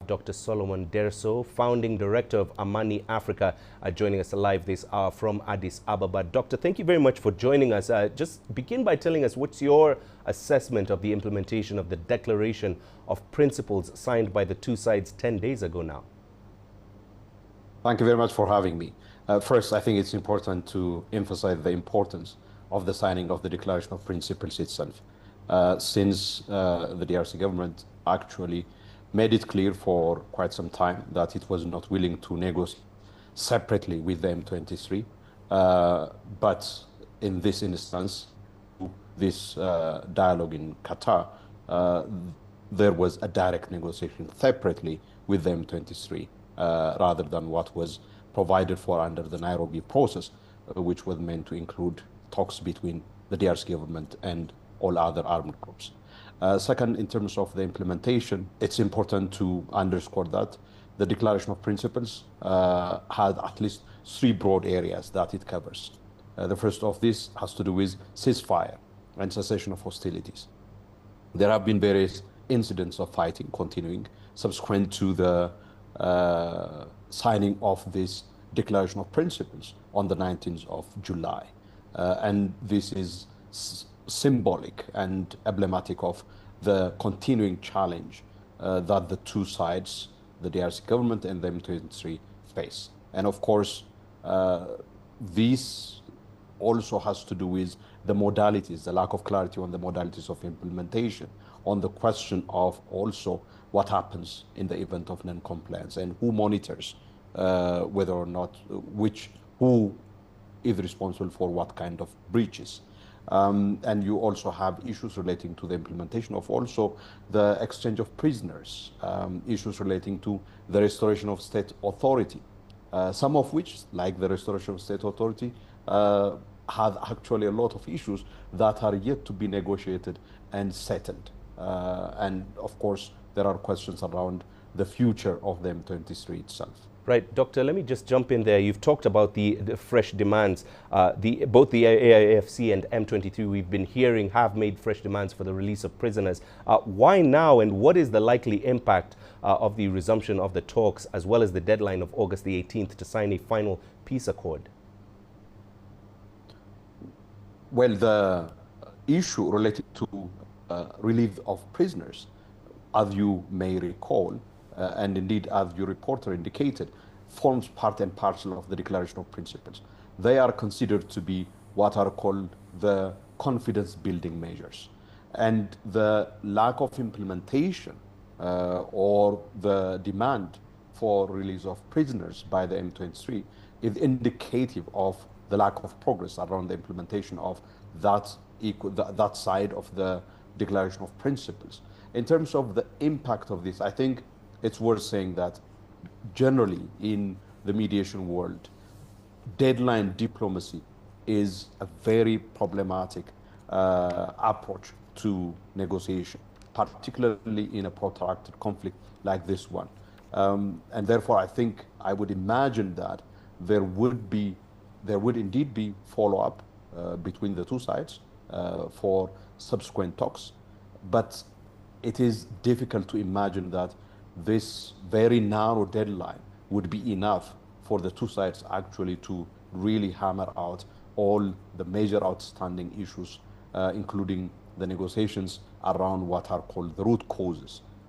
Dr. Solomon Dersso, founding director of Amani Africa, joining us live this hour from Addis Ababa. Doctor, thank you very much for joining us. Just begin by telling us what's your assessment of the implementation of the Declaration of Principles signed by the two sides 10 days ago now. Thank you very much for having me. First, I think it's important to emphasize the importance of the signing of the Declaration of Principles itself, since the DRC government actually made it clear for quite some time that it was not willing to negotiate separately with the M23. But in this instance, this dialogue in Qatar, there was a direct negotiation separately with the M23, rather than what was provided for under the Nairobi process, which was meant to include talks between the DRC government and all other armed groups. Second, in terms of the implementation, it's important to underscore that the Declaration of Principles had at least three broad areas that it covers. The first of this has to do with ceasefire and cessation of hostilities. There have been various incidents of fighting continuing subsequent to the signing of this Declaration of Principles on the 19th of July. And this is symbolic and emblematic of the continuing challenge that the two sides, the DRC government and the M23, face. And of course, this also has to do with the modalities, the lack of clarity on the modalities of implementation, on the question of also what happens in the event of non-compliance and who monitors whether or not, who is responsible for what kind of breaches. And you also have issues relating to the implementation of also the exchange of prisoners, issues relating to the restoration of state authority, some of which, like the restoration of state authority, have actually a lot of issues that are yet to be negotiated and settled. And of course, there are questions around the future of the M23 itself. Right, Doctor, let me just jump in there. You've talked about the fresh demands. Both the AIFC and M23 we've been hearing have made fresh demands for the release of prisoners. Why now, and what is the likely impact of the resumption of the talks, as well as the deadline of August the 18th to sign a final peace accord? Well, the issue related to relief of prisoners, as you may recall, and indeed, as your reporter indicated, forms part and parcel of the Declaration of Principles. They are considered to be what are called the confidence-building measures. And the lack of implementation or the demand for release of prisoners by the M23 is indicative of the lack of progress around the implementation of that side of the Declaration of Principles. In terms of the impact of this, I think it's worth saying that generally in the mediation world, deadline diplomacy is a very problematic approach to negotiation, particularly in a protracted conflict like this one. And therefore, I think I would imagine that there would indeed be follow-up between the two sides for subsequent talks. But it is difficult to imagine that this very narrow deadline would be enough for the two sides actually to really hammer out all the major outstanding issues, including the negotiations around what are called the root causes